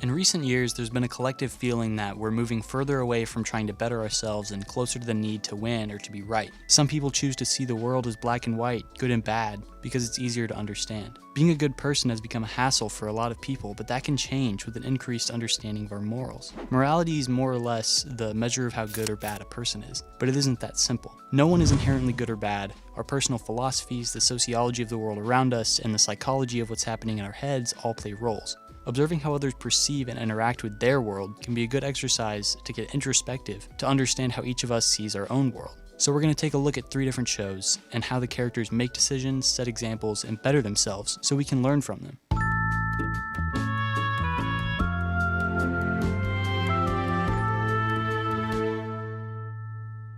In recent years, there's been a collective feeling that we're moving further away from trying to better ourselves and closer to the need to win or to be right. Some people choose to see the world as black and white, good and bad, because it's easier to understand. Being a good person has become a hassle for a lot of people, but that can change with an increased understanding of our morals. Morality is more or less the measure of how good or bad a person is, but it isn't that simple. No one is inherently good or bad. Our personal philosophies, the sociology of the world around us, and the psychology of what's happening in our heads all play roles. Observing how others perceive and interact with their world can be a good exercise to get introspective, to understand how each of us sees our own world. So we're going to take a look at 3 different shows, and how the characters make decisions, set examples, and better themselves so we can learn from them.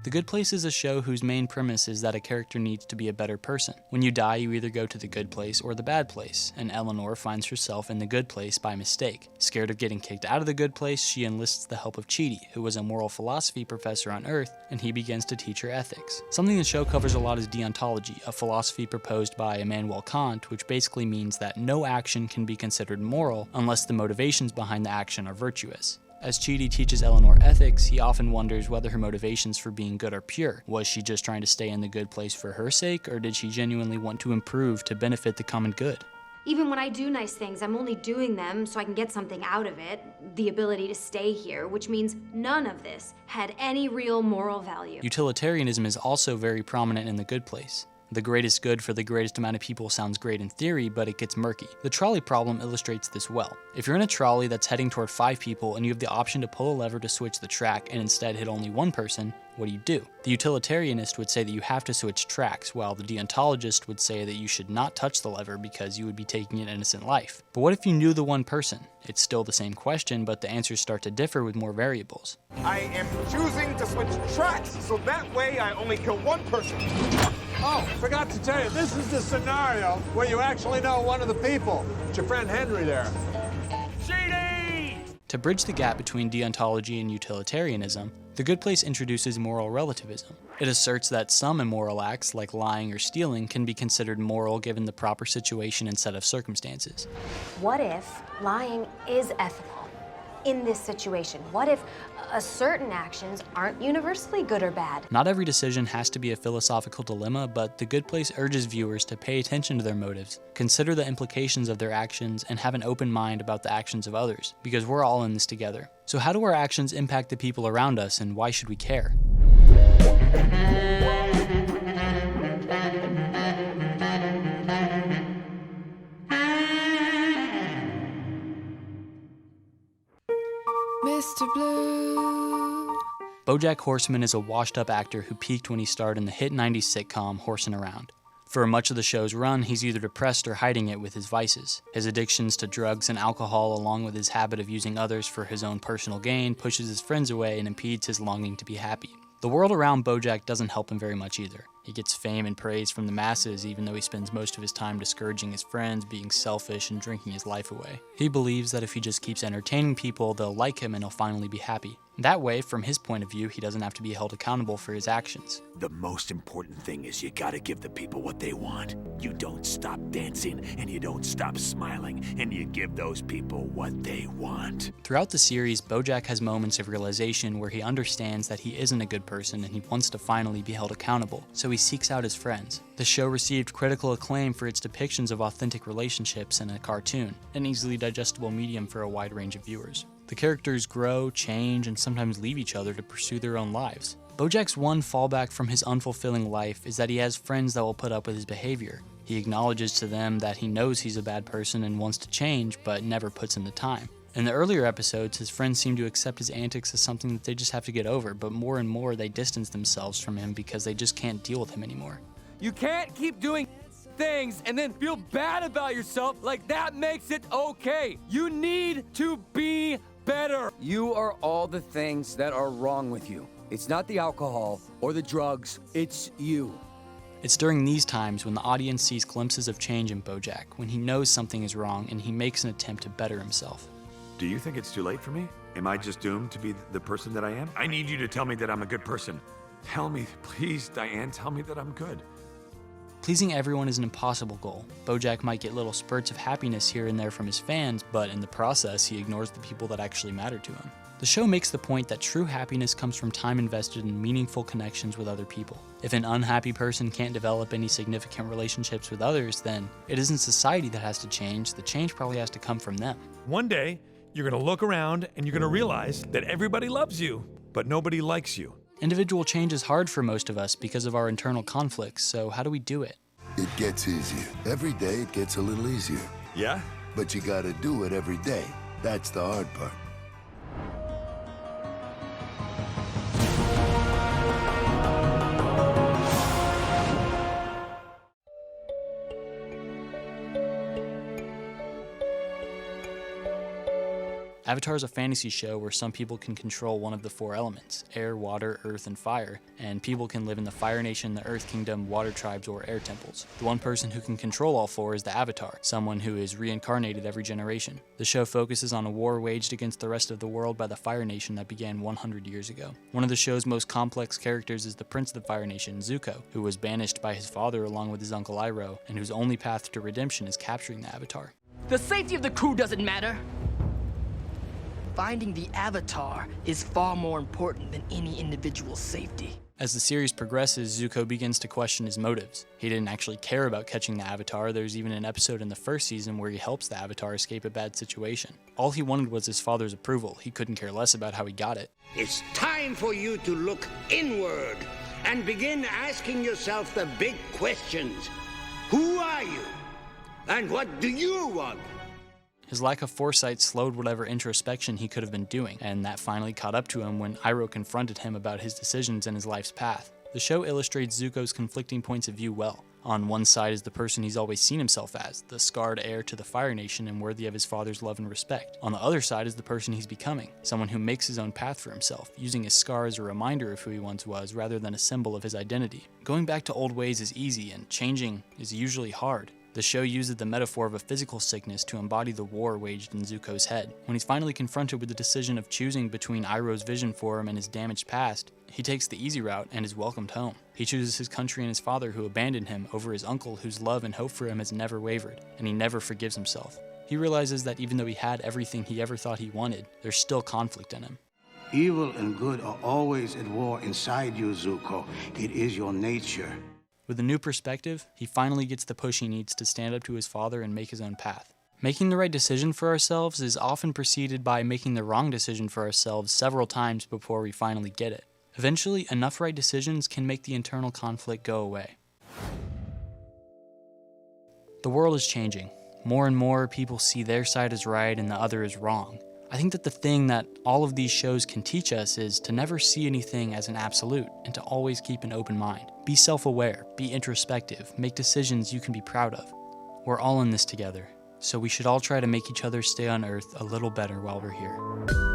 The Good Place is a show whose main premise is that a character needs to be a better person. When you die, you either go to the good place or the bad place, and Eleanor finds herself in the good place by mistake. Scared of getting kicked out of the good place, she enlists the help of Chidi, who was a moral philosophy professor on Earth, and he begins to teach her ethics. Something the show covers a lot is deontology, a philosophy proposed by Immanuel Kant, which basically means that no action can be considered moral unless the motivations behind the action are virtuous. As Chidi teaches Eleanor ethics, he often wonders whether her motivations for being good are pure. Was she just trying to stay in the good place for her sake, or did she genuinely want to improve to benefit the common good? Even when I do nice things, I'm only doing them so I can get something out of it, the ability to stay here, which means none of this had any real moral value. Utilitarianism is also very prominent in The Good Place. The greatest good for the greatest amount of people sounds great in theory, but it gets murky. The trolley problem illustrates this well. If you're in a trolley that's heading toward 5 people and you have the option to pull a lever to switch the track and instead hit only 1 person, what do? The utilitarianist would say that you have to switch tracks, while the deontologist would say that you should not touch the lever because you would be taking an innocent life. But what if you knew the 1 person? It's still the same question, but the answers start to differ with more variables. I am choosing to switch tracks, so that way I only kill 1 person. Oh, forgot to tell you, this is the scenario where you actually know one of the people. It's your friend Henry there. To bridge the gap between deontology and utilitarianism, The Good Place introduces moral relativism. It asserts that some immoral acts, like lying or stealing, can be considered moral given the proper situation and set of circumstances. What if lying is ethical in this situation? What if certain actions aren't universally good or bad? Not every decision has to be a philosophical dilemma, but The Good Place urges viewers to pay attention to their motives, consider the implications of their actions, and have an open mind about the actions of others, because we're all in this together. So how do our actions impact the people around us, and why should we care? Mr. Blue. BoJack Horseman is a washed-up actor who peaked when he starred in the hit 90s sitcom Horsin' Around. For much of the show's run, he's either depressed or hiding it with his vices. His addictions to drugs and alcohol, along with his habit of using others for his own personal gain, pushes his friends away and impedes his longing to be happy. The world around BoJack doesn't help him very much either. He gets fame and praise from the masses, even though he spends most of his time discouraging his friends, being selfish, and drinking his life away. He believes that if he just keeps entertaining people, they'll like him and he'll finally be happy. That way, from his point of view, he doesn't have to be held accountable for his actions. The most important thing is you gotta give the people what they want. You don't stop dancing, and you don't stop smiling, and you give those people what they want. Throughout the series, BoJack has moments of realization where he understands that he isn't a good person and he wants to finally be held accountable, so he seeks out his friends. The show received critical acclaim for its depictions of authentic relationships in a cartoon, an easily digestible medium for a wide range of viewers. The characters grow, change, and sometimes leave each other to pursue their own lives. BoJack's one fallback from his unfulfilling life is that he has friends that will put up with his behavior. He acknowledges to them that he knows he's a bad person and wants to change, but never puts in the time. In the earlier episodes, his friends seem to accept his antics as something that they just have to get over, but more and more they distance themselves from him because they just can't deal with him anymore. You can't keep doing things and then feel bad about yourself like that makes it okay. You need to be better. You are all the things that are wrong with you. It's not the alcohol or the drugs, it's you. It's during these times when the audience sees glimpses of change in BoJack, when he knows something is wrong and he makes an attempt to better himself. Do you think it's too late for me? Am I just doomed to be the person that I am? I need you to tell me that I'm a good person. Tell me, please, Diane, tell me that I'm good. Pleasing everyone is an impossible goal. BoJack might get little spurts of happiness here and there from his fans, but in the process, he ignores the people that actually matter to him. The show makes the point that true happiness comes from time invested in meaningful connections with other people. If an unhappy person can't develop any significant relationships with others, then it isn't society that has to change, the change probably has to come from them. One day, you're gonna look around and you're gonna realize that everybody loves you, but nobody likes you. Individual change is hard for most of us because of our internal conflicts, so how do we do it? It gets easier. Every day it gets a little easier. Yeah? But you gotta do it every day. That's the hard part. Avatar is a fantasy show where some people can control one of the 4 elements, air, water, earth, and fire, and people can live in the Fire Nation, the Earth Kingdom, Water Tribes, or Air Temples. The one person who can control all 4 is the Avatar, someone who is reincarnated every generation. The show focuses on a war waged against the rest of the world by the Fire Nation that began 100 years ago. One of the show's most complex characters is the Prince of the Fire Nation, Zuko, who was banished by his father along with his uncle Iroh, and whose only path to redemption is capturing the Avatar. The safety of the crew doesn't matter. Finding the Avatar is far more important than any individual's safety. As the series progresses, Zuko begins to question his motives. He didn't actually care about catching the Avatar. There's even an episode in the first season where he helps the Avatar escape a bad situation. All he wanted was his father's approval. He couldn't care less about how he got it. It's time for you to look inward and begin asking yourself the big questions. Who are you? And what do you want? His lack of foresight slowed whatever introspection he could have been doing, and that finally caught up to him when Iroh confronted him about his decisions and his life's path. The show illustrates Zuko's conflicting points of view well. On one side is the person he's always seen himself as, the scarred heir to the Fire Nation and worthy of his father's love and respect. On the other side is the person he's becoming, someone who makes his own path for himself, using his scar as a reminder of who he once was rather than a symbol of his identity. Going back to old ways is easy, and changing is usually hard. The show uses the metaphor of a physical sickness to embody the war waged in Zuko's head. When he's finally confronted with the decision of choosing between Iroh's vision for him and his damaged past, he takes the easy route and is welcomed home. He chooses his country and his father who abandoned him over his uncle whose love and hope for him has never wavered, and he never forgives himself. He realizes that even though he had everything he ever thought he wanted, there's still conflict in him. Evil and good are always at war inside you, Zuko. It is your nature. With a new perspective, he finally gets the push he needs to stand up to his father and make his own path. Making the right decision for ourselves is often preceded by making the wrong decision for ourselves several times before we finally get it. Eventually, enough right decisions can make the internal conflict go away. The world is changing. More and more people see their side as right and the other as wrong. I think that the thing that all of these shows can teach us is to never see anything as an absolute and to always keep an open mind. Be self-aware, be introspective, make decisions you can be proud of. We're all in this together, so we should all try to make each other stay on Earth a little better while we're here.